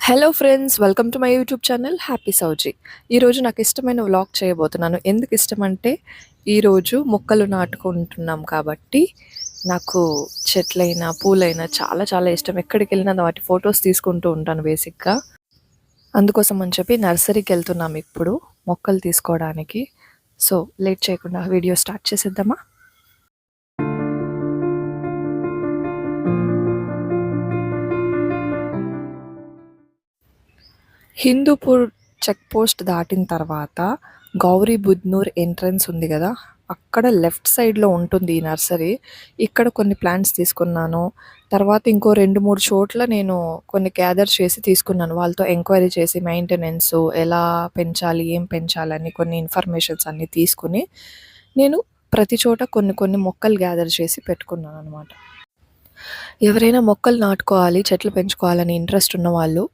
Hello friends, welcome to my YouTube channel happy Souji. ఈరోజు నాకు ఇష్టమైన వ్లాగ్ చేయబోతున్నాను. ఎందుకు ఇష్టం అంటే ఈరోజు మొక్కలు నాటుకుంటున్నాం కాబట్టి నాకు చెట్లైనా పూలైనా చాలా చాలా ఇష్టం. ఎక్కడికి వెళ్ళినా వాటి ఫొటోస్ తీసుకుంటూ ఉంటాను బేసిక్గా. అందుకోసం అని చెప్పి నర్సరీకి వెళ్తున్నాం ఇప్పుడు మొక్కలు తీసుకోవడానికి. సో లేట్ చేయకుండా వీడియో స్టార్ట్ చేసేద్దామా. హిందూపూర్ చెక్ పోస్ట్ దాటిన తర్వాత గౌరీ బుద్నూర్ ఎంట్రన్స్ ఉంది కదా, అక్కడ లెఫ్ట్ సైడ్లో ఉంటుంది ఈ నర్సరీ. ఇక్కడ కొన్ని ప్లాంట్స్ తీసుకున్నాను. తర్వాత ఇంకో 2-3 చోట్ల నేను కొన్ని గ్యాదర్ చేసి తీసుకున్నాను. వాళ్ళతో ఎంక్వైరీ చేసి మెయింటెనెన్స్ ఎలా పెంచాలి, ఏం పెంచాలని కొన్ని ఇన్ఫర్మేషన్స్ అన్నీ తీసుకుని నేను ప్రతి చోట కొన్ని కొన్ని మొక్కలు గ్యాదర్ చేసి పెట్టుకున్నాను అనమాట. ఎవరైనా మొక్కలు నాటుకోవాలి, చెట్లు పెంచుకోవాలని ఇంట్రెస్ట్ ఉన్నవాళ్ళు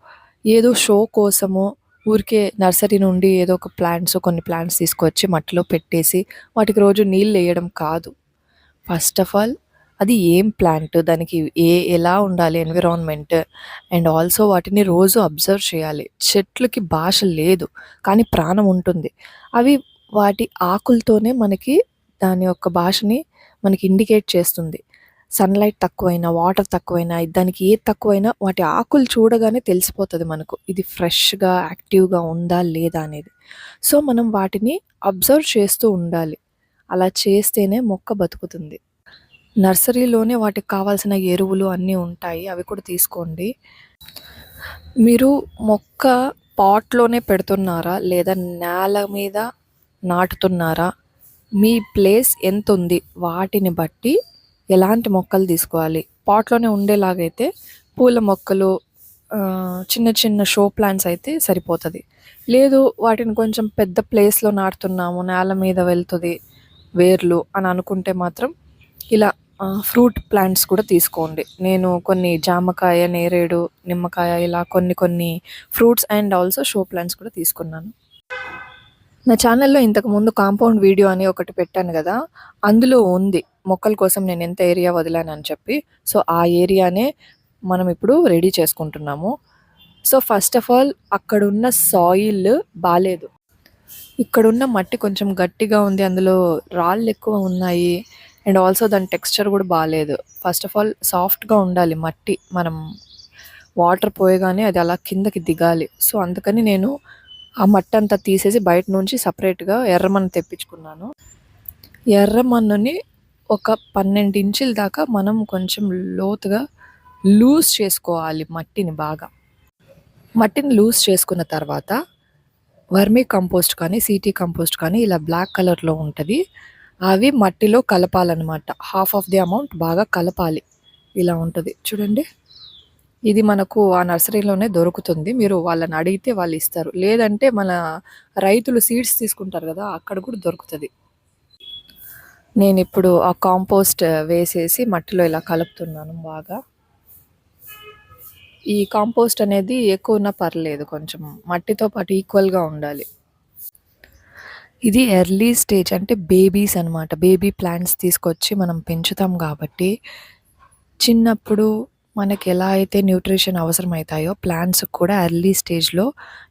ఏదో షో కోసమో ఊరికే నర్సరీ నుండి ఏదో ఒక కొన్ని ప్లాంట్స్ తీసుకొచ్చి మట్టిలో పెట్టేసి వాటికి రోజు నీళ్ళు వేయడం కాదు. ఫస్ట్ ఆఫ్ ఆల్ అది ఏం ప్లాంట్, దానికి ఎలా ఉండాలి ఎన్విరాన్మెంట్, అండ్ ఆల్సో వాటిని రోజు అబ్జర్వ్ చేయాలి. చెట్లకి భాష లేదు కానీ ప్రాణం ఉంటుంది. అవి వాటి ఆకులతోనే మనకి దాని యొక్క భాషని మనకి ఇండికేట్ చేస్తుంది. సన్లైట్ తక్కువైనా, వాటర్ తక్కువైనా, దానికి ఏది తక్కువైనా వాటి ఆకులు చూడగానే తెలిసిపోతుంది మనకు ఇది ఫ్రెష్గా యాక్టివ్గా ఉందా లేదా అనేది. సో మనం వాటిని అబ్జర్వ్ చేస్తూ ఉండాలి. అలా చేస్తేనే మొక్క బతుకుతుంది. నర్సరీలోనే వాటికి కావాల్సిన ఎరువులు అన్నీ ఉంటాయి, అవి కూడా తీసుకోండి. మీరు మొక్క పాట్లోనే పెడుతున్నారా లేదా నేల మీద నాటుతున్నారా, మీ ప్లేస్ ఎంత ఉంది వాటిని బట్టి ఎలాంటి మొక్కలు తీసుకోవాలి. పాట్లోనే ఉండేలాగైతే పూల మొక్కలు, చిన్న చిన్న షో ప్లాంట్స్ అయితే సరిపోతుంది. లేదు వాటిని కొంచెం పెద్ద ప్లేస్లో నాటుతున్నాము, నేల మీద వెళ్తుంది వేర్లు అని అనుకుంటే మాత్రం ఇలా ఫ్రూట్ ప్లాంట్స్ కూడా తీసుకోండి. నేను కొన్ని జామకాయ, నేరేడు, నిమ్మకాయ ఇలా కొన్ని కొన్ని fruits and also show plants కూడా తీసుకున్నాను. నా ఛానల్లో ఇంతకుముందు కాంపౌండ్ వీడియో అని ఒకటి పెట్టాను కదా, అందులో ఉంది మొక్కల కోసం నేను ఎంత ఏరియా వదిలానని చెప్పి. సో ఆ ఏరియానే మనం ఇప్పుడు రెడీ చేసుకుంటున్నాము. సో ఫస్ట్ ఆఫ్ ఆల్ అక్కడున్న సాయిల్ బాగాలేదు. ఇక్కడున్న మట్టి కొంచెం గట్టిగా ఉంది, అందులో రాళ్ళు ఎక్కువ ఉన్నాయి, అండ్ ఆల్సో దాని టెక్స్చర్ కూడా బాగాలేదు. ఫస్ట్ ఆఫ్ ఆల్ సాఫ్ట్గా ఉండాలి మట్టి, మనం వాటర్ పోయగానే అది అలా కిందకి దిగాలి. సో అందుకని నేను ఆ మట్టి అంతా తీసేసి బయట నుంచి సపరేట్గా ఎర్రమన్ను తెప్పించుకున్నాను. ఎర్రమన్నుని ఒక 12 ఇంచుల దాకా మనం కొంచెం లోతుగా లూజ్ చేసుకోవాలి మట్టిని బాగా. మట్టిని లూజ్ చేసుకున్న తర్వాత వర్మీ కంపోస్ట్ కానీ సిటీ కంపోస్ట్ కానీ ఇలా బ్లాక్ కలర్లో ఉంటుంది, అవి మట్టిలో కలపాలన్నమాట. హాఫ్ ఆఫ్ ది అమౌంట్ బాగా కలపాలి. ఇలా ఉంటుంది చూడండి. ఇది మనకు ఆ నర్సరీలోనే దొరుకుతుంది, మీరు వాళ్ళని అడిగితే వాళ్ళు ఇస్తారు. లేదంటే మన రైతులు సీడ్స్ తీసుకుంటారు కదా, అక్కడ కూడా దొరుకుతుంది. నేను ఇప్పుడు ఆ కాంపోస్ట్ వేసేసి మట్టిలో ఇలా కలుపుతున్నాను బాగా. ఈ కాంపోస్ట్ అనేది ఎక్కువ ఉన్నా పర్లేదు, కొంచెం మట్టితో పాటు ఈక్వల్గా ఉండాలి. ఇది ఎర్లీ స్టేజ్ అంటే బేబీస్ అనమాట. బేబీ ప్లాంట్స్ తీసుకొచ్చి మనం పెంచుతాం కాబట్టి చిన్నప్పుడు మనకి ఎలా అయితే న్యూట్రిషన్ అవసరమవుతాయో ప్లాంట్స్కి కూడా ఎర్లీ స్టేజ్లో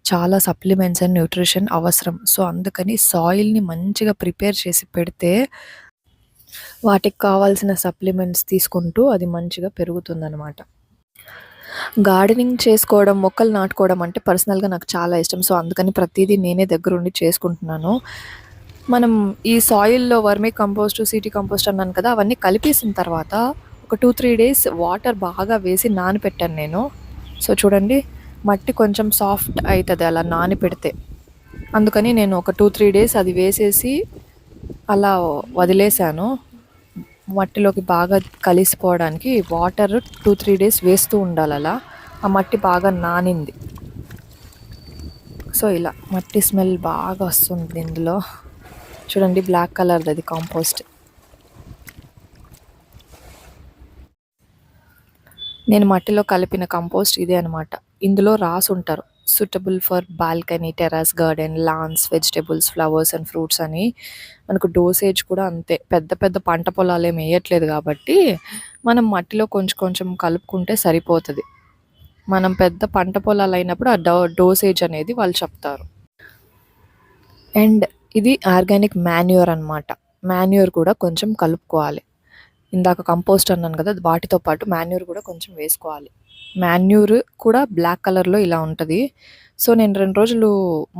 చాలా సప్లిమెంట్స్ అండ్ న్యూట్రిషన్ అవసరం. సో అందుకని సాయిల్ని మంచిగా ప్రిపేర్ చేసి పెడితే వాటికి కావాల్సిన సప్లిమెంట్స్ తీసుకుంటూ అది మంచిగా పెరుగుతుందన్నమాట. గార్డెనింగ్ చేసుకోవడం, మొక్కలు నాటుకోవడం అంటే పర్సనల్గా నాకు చాలా ఇష్టం. సో అందుకని ప్రతిదీ నేనే దగ్గరుండి చేసుకుంటున్నాను. మనం ఈ సాయిల్లో వర్మీ కంపోస్ట్, సిటీ కంపోస్ట్ అన్నాను కదా, అవన్నీ కలిపేసిన తర్వాత ఒక 2-3 డేస్ వాటర్ బాగా వేసి నానపెట్టాను నేను. సో చూడండి మట్టి కొంచెం సాఫ్ట్ అవుతుంది అలా నానపెడితే. అందుకని నేను ఒక 2-3 డేస్ అది వేసేసి అలా వదిలేశాను. మట్టిలోకి బాగా కలిసిపోవడానికి వాటర్ 2-3 డేస్ వేస్తూ ఉండాలి. అలా ఆ మట్టి బాగా నానింది. సో ఇలా మట్టి స్మెల్ బాగా వస్తుంది ఇందులో. చూడండి బ్లాక్ కలర్ది అది కాంపోస్ట్. నేను మట్టిలో కలిపిన కంపోస్ట్ ఇదే అనమాట. ఇందులో రాసి ఉంటారు suitable for balcony, terrace garden, lance, vegetables, flowers and fruits అని. మనకు డోసేజ్ కూడా అంతే, పెద్ద పెద్ద పంట పొలాలు ఏమి వేయట్లేదు కాబట్టి మనం మట్టిలో కొంచెం కొంచెం కలుపుకుంటే సరిపోతుంది. మనం పెద్ద పంట పొలాలైనప్పుడు ఆ డోసేజ్ అనేది వాళ్ళు చెప్తారు. అండ్ ఇది ఆర్గానిక్ మాన్యూర్ అనమాట. మాన్యూర్ కూడా కొంచెం కలుపుకోవాలి. ఇందాక కంపోస్ట్ అన్నాను కదా! వాటితో పాటు మాన్యూర్ కూడా కొంచెం వేసుకోవాలి. మాన్యూర్ కూడా బ్లాక్ కలర్‌లో ఇలా ఉంటది. సో, నేను 2 రోజులు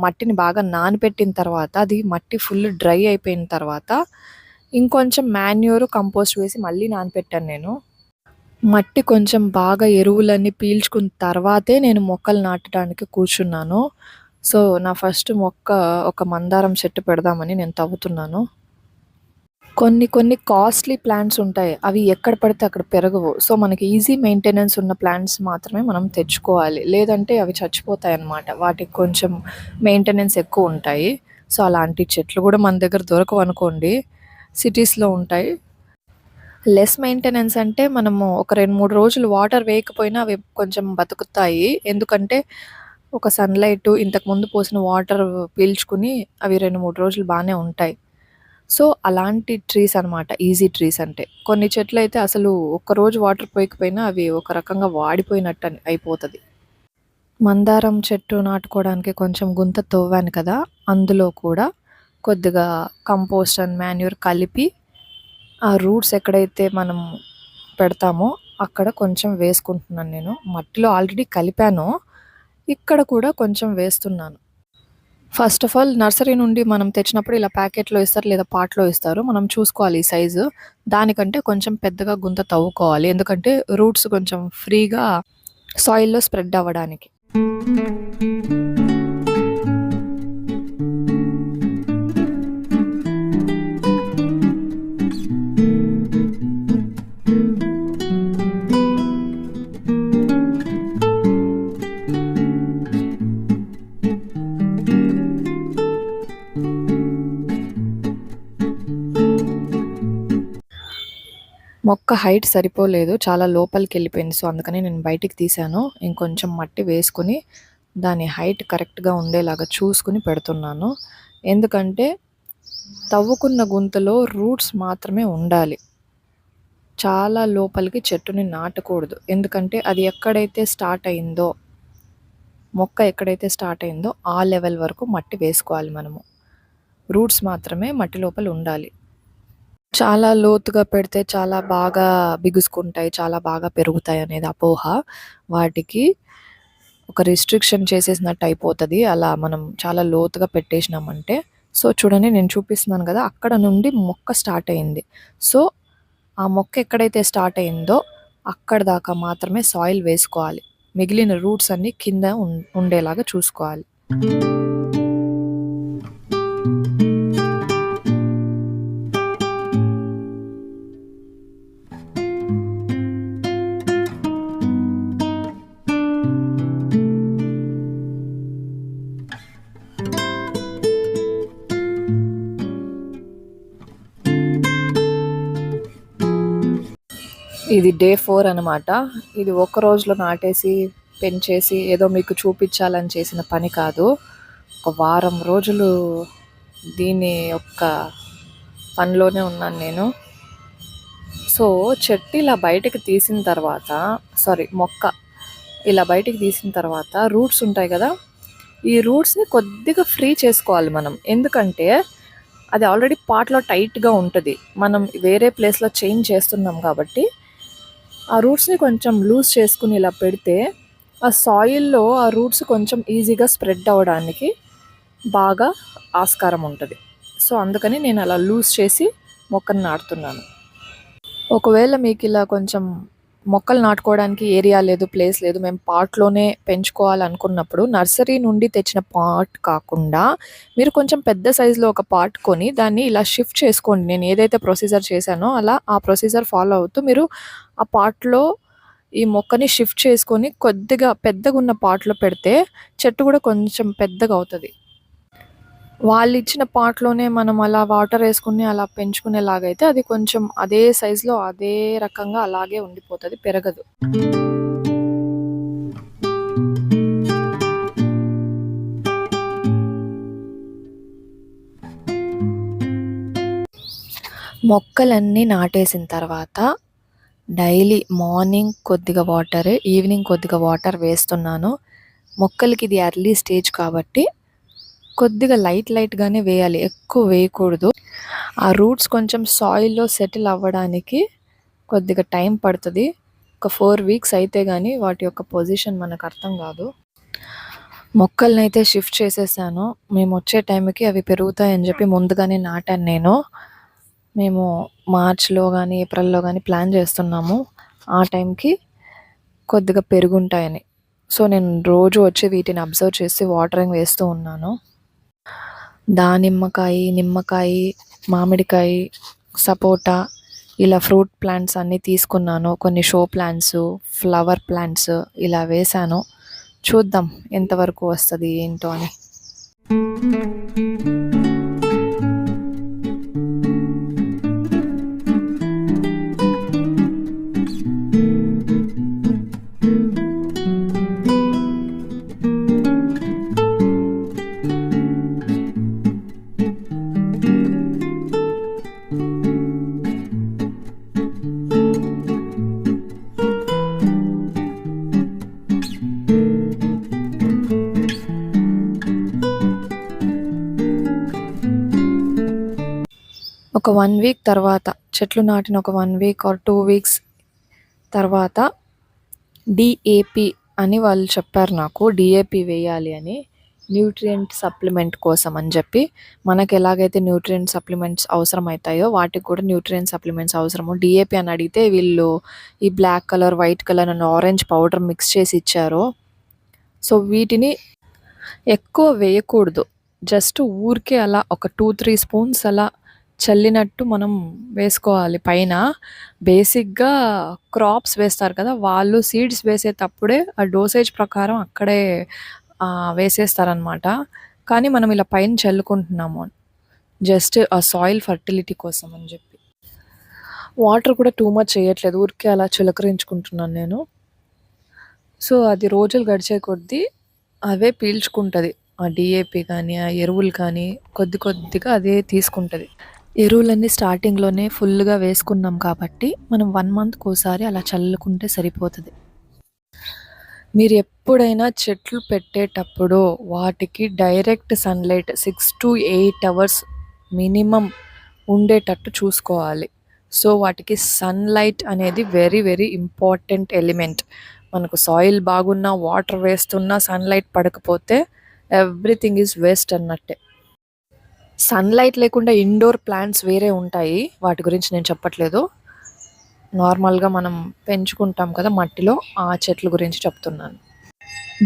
మట్టిని బాగా నానబెట్టిన తర్వాత, అది మట్టి ఫుల్ డ్రై అయిపోయిన తర్వాత, ఇంకొంచెం మాన్యూర్, కంపోస్ట్ వేసి మళ్ళీ నానబెట్టాను నేను. మట్టి కొంచెం బాగా ఎరువులన్నీ పీల్చుకున్న తర్వాతే నేను మొక్కలు నాటడానికి కూర్చున్నాను. సో, నా ఫస్ట్ మొక్క ఒక మందారం చెట్టు పెడదామని నేను తవ్వుతున్నాను. కొన్ని కాస్ట్‌లీ ప్లాంట్స్ ఉంటాయి. అవి ఎక్కడ పడితే అక్కడ పెరగవు. సో, మనకి ఈజీ మెయింటెనెన్స్ ఉన్న ప్లాంట్స్ మాత్రమే మనం తెచ్చుకోవాలి. లేదంటే అవి చచ్చిపోతాయన్నమాట. వాటికి కొంచెం మెయింటెనెన్స్ ఎక్కువుంటాయి. సో, అలాంటి చెట్లు గూడా మన దగ్గర దొరకవనుకోండి. సిటీస్‌లో ఉంటాయి. లెస్ మెయింటెనెన్స్ అంటే మనము ఒక 2, 3 రోజులు వాటర్ వేయకపోయినా అవి కొంచెం బతుకుతాయి. ఎందుకంటే ఒక సన్‌లైటు ఇంతకుముందు పోసిన వాటర్ పీల్చుకుని అవి 2, 3 రోజులు బానే ఉంటాయి. సో, అలాంటి ట్రీస్ అనమాట ఈజీ ట్రీస్ అంటే. కొన్ని చెట్లయితే అసలు ఒక్కరోజు వాటర్ పోయకపోయినా అవి ఒక రకంగా వాడిపోయినట్టు అయిపోతది. మందారం చెట్టు నాటుకోవడానికి కొంచెం గుంత తవ్వాను కదా! అందులో కూడా కొద్దిగా కంపోస్ట్ అండ్ మాన్యూర్ కలిపి ఆ రూట్స్ ఎక్కడైతే మనం పెడతామో అక్కడ కొంచెం వేసుకుంటున్నాను నేను. మట్టిలో ఆల్రెడీ కలిపాను. ఇక్కడ కూడా కొంచెం వేస్తున్నాను. ఫస్ట్ ఆఫ్ ఆల్ నర్సరీ నుండి మనం తెచ్చినప్పుడు ఇలా ప్యాకెట్‌లో ఇస్తారు లేదా పాట్‌లో ఇస్తారు. మనం చూసుకోవాలి ఈ సైజు. దానికంటే కొంచెం పెద్దగా గుంత తవ్వుకోవాలి. ఎందుకంటే రూట్స్ కొంచెం ఫ్రీగా సాయిల్‌లో స్ప్రెడ్ అవ్వడానికి. మొక్క హైట్ సరిపోలేదు. చాలా లోపలికెళ్ళిపోయింది. సో, అందుకని నేను బయటికి తీశాను. ఇంకొంచెం మట్టి వేసుకొని దాని హైట్ కరెక్ట్‌గా ఉండేలాగా చూసుకొని పెడుతున్నాను. ఎందుకంటే తవ్వుకున్న గుంతలో రూట్స్ మాత్రమే ఉండాలి. చాలా లోపలికి చెట్టుని నాటకూడదు. ఎందుకంటే అది ఎక్కడైతే స్టార్ట్ అయిందో, మొక్క ఎక్కడైతే స్టార్ట్ అయిందో ఆ లెవెల్ వరకు మట్టి వేసుకోవాలి మనము. రూట్స్ మాత్రమే మట్టి లోపల ఉండాలి. చాలా లోతుగా పెడితే చాలా బాగా బిగుసుకుంటాయి. చాలా బాగా పెరుగుతాయనేది అపోహ. వాటికి ఒక రిస్ట్రిక్షన్ చేసేసినట్టు అయిపోతది. అలా మనం చాలా లోతుగా పెట్టేసినామంటే. సో, చూడండి నేను చూపిస్తున్నాను గదా! అక్కడ నుండి మొక్క స్టార్ట్ అయింది. సో, ఆ మొక్క ఎక్కడైతే స్టార్ట్ అయిందో అక్కడి దాకా మాత్రమే సాయిల్ వేసుకోవాలి. మిగిలిన రూట్స్ అన్నీ కింద ఉండేలాగా చూసుకోవాలి. ఇది డే 4 అనమాట. ఇది ఒక్క రోజులో నాటేసి, పెంచేసి ఏదో మీకు చూపించాలని చేసిన పని కాదు. ఒక వారం రోజులు దీని యొక్క పనిలోనే ఉన్నాను నేను. సో, చెట్టు ఇలా బయటకి తీసిన తర్వాత మొక్క ఇలా బయటికి తీసిన తర్వాత రూట్స్ ఉంటాయి కదా! ఈ రూట్స్‌ని కొద్దిగా ఫ్రీ చేసుకోవాలి మనం. ఎందుకంటే అది ఆల్రెడీ పాట్‌లో టైట్‌గా ఉంటది. మనం వేరే ప్లేస్‌లో చేంజ్ చేస్తున్నాం కాబట్టి ఆ రూట్స్‌ని కొంచెం లూజ్ చేసుకొని ఇలా పెడితే, ఆ సాయిల్‌లో ఆ రూట్స్ కొంచెం ఈజీగా స్ప్రెడ్ అవ్వడానికి బాగా ఆస్కారం ఉంటది. సో, అందుకని నేను అలా లూజ్ చేసి మొక్కని నాటుతున్నాను. ఒకవేళ మీకిలా కొంచెం మొక్కలు నాటుకోవడానికి ఏరియా లేదు, ప్లేస్ లేదు, మేము పాట్‌లోనే పెంచుకోవాలనుకున్నప్పుడు నర్సరీ నుండి తెచ్చిన పాట్ కాకుండా మీరు కొంచెం పెద్ద సైజులో ఒక పాట్ కొని దాన్ని ఇలా షిఫ్ట్ చేసుకోండి. నేను ఏదైతే ప్రొసీజర్ చేశానో అలా ఆ ప్రొసీజర్ ఫాలో అవుతూ మీరు ఆ పాట్‌లో ఈ మొక్కని షిఫ్ట్ చేసుకొని కొద్దిగా పెద్దగున్న పాట్‌లో పెడితే చెట్టు గూడా కొంచెం పెద్దగా అవుతది. వాళ్ళిచ్చిన పాట్‌లోనే మనం అలా వాటరేసుకొని అలా పెంచుకునేలాగైతే అది కొంచెం అదే సైజులో అదే రకంగా అలాగే ఉండిపోతది. పెరగదు. మొక్కలన్నీ నాటేసిన తర్వాత డైలీ మార్నింగ్ కొద్దిగా వాటర్, ఈవినింగ్ కొద్దిగా వాటర్ వేస్తున్నాను. మొక్కలకి ఇది ఎర్లీ స్టేజ్ కాబట్టి కొద్దిగా లైట్‌గానే వేయాలి. ఎక్కువ వేయకూడదు. ఆ రూట్స్ కొంచెం సాయిల్‌లో సెటిల్ అవ్వడానికి కొద్దిగా టైం పడతది. ఒక 4 వీక్స్ అయితే గానీ వాటి యొక్క పొజిషన్ మనకు అర్థం కాదు. మొక్కలనైతే షిఫ్ట్ చేసేసాను. మేమొచ్చే టైంకి అవి పెరుగుతాయని చెప్పి ముందుగానే నాటాను నేను. మేము మార్చ్‌లో గానీ, ఏప్రిల్‌లో గానీ ప్లాన్ చేస్తున్నాము. ఆ టైంకి కొద్దిగా పెరుగుంటాయని. సో, నేను రోజు వచ్చి వీటిని అబ్జర్వ్ చేసి వాటరింగ్ వేస్తూ ఉన్నాను. దానిమ్మకాయి, నిమ్మకాయి, మామిడికాయి, సపోటా ఇలా ఫ్రూట్ ప్లాంట్స్ అన్నీ తీసుకున్నాను. కొన్ని షో ప్లాంట్స్, ఫ్లవర్ ప్లాంట్స్ ఇలా వేశాను. చూద్దాం ఎంతవరకు వస్తది ఏంటో అని. ఒక 1 వీక్ తర్వాత, చెట్లు నాటిన ఒక 1 వీక్ ఆర్ 2 వీక్స్ తర్వాత డిఏపి అని వాళ్ళు చెప్పారు నాకు. డిఏపి వేయాలి అని. న్యూట్రియంట్ సప్లిమెంట్ కోసం అని చెప్పి, మనకు ఎలాగైతే న్యూట్రియంట్ సప్లిమెంట్స్ అవసరమవుతాయో వాటికి కూడా న్యూట్రియంట్ సప్లిమెంట్స్ అవసరము. డిఏపి అని అడిగితే వీళ్ళు ఈ black colour, white colour and orange powder mix చేసి ఇచ్చారు. సో, వీటిని ఎక్కువ వేయకూడదు. జస్ట్ ఊరికే అలా ఒక 2-3 స్పూన్స్ అలా చల్లినట్టు మనం వేసుకోవాలి పైన. బేసిక్‌గా క్రాప్స్ వేస్తారు కదా! వాళ్ళు సీడ్స్ వేసేటప్పుడే ఆ డోసేజ్ ప్రకారం అక్కడే వేసేస్తారనమాట. కానీ మనం ఇలా పైన చల్లుకుంటున్నాము. జస్ట్ ఆ సాయిల్ ఫర్టిలిటీ కోసం అని చెప్పి. వాటర్ కూడా టూ మచ్ చేయట్లేదు. ఊరికే అలా చిలకరించుకుంటున్నాను నేను. సో, అది రోజులు గడిచే కొద్దీ అవే పీల్చుకుంటది. ఆ డీఏపీ కానీ, ఆ ఎరువులు కానీ కొద్దిగా అదే తీసుకుంటది. ఎరువులన్నీ స్టార్టింగ్‌లోనే ఫుల్‌గా వేసుకున్నాం కాబట్టి మనం 1 మంత్‌కోసారి అలా చల్లుకుంటే సరిపోతది. మీరు ఎప్పుడైనా చెట్లు పెట్టేటప్పుడు వాటికి డైరెక్ట్ సన్‌లైట్ 6-8 అవర్స్ మినిమమ్ ఉండేటట్టు చూసుకోవాలి. సో, వాటికి సన్‌లైట్ అనేది వెరీ ఇంపార్టెంట్ ఎలిమెంట్. మనకు సాయిల్ బాగున్నా, వాటర్ వేస్తున్నా సన్‌లైట్ పడకపోతే ఎవ్రీథింగ్ ఈజ్ వేస్ట్ అన్నట్టే. సన్‌లైట్ లేకుండా ఇండోర్ ప్లాంట్స్ వేరే ఉంటాయి. వాటి గురించి నేను చెప్పట్లేదు. నార్మల్‌గా మనం పెంచుకుంటాం కదా మట్టిలో, ఆ చెట్ల గురించి చెప్తున్నాను.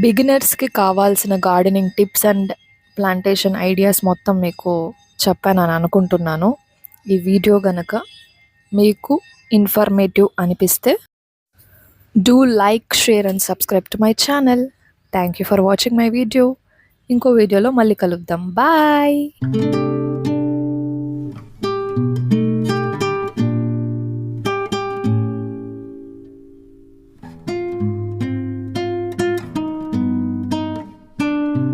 బిగినర్స్‌కి కావాల్సిన gardening tips and plantation ideas మొత్తం మీకు చెప్పానని అనుకుంటున్నాను. ఈ వీడియో గనక మీకు ఇన్ఫర్మేటివ్ అనిపిస్తే do like, share and subscribe to my channel. Thank you for watching my video. ఇంకో వీడియోలో మళ్ళీ కలుద్దాం. బాయ్.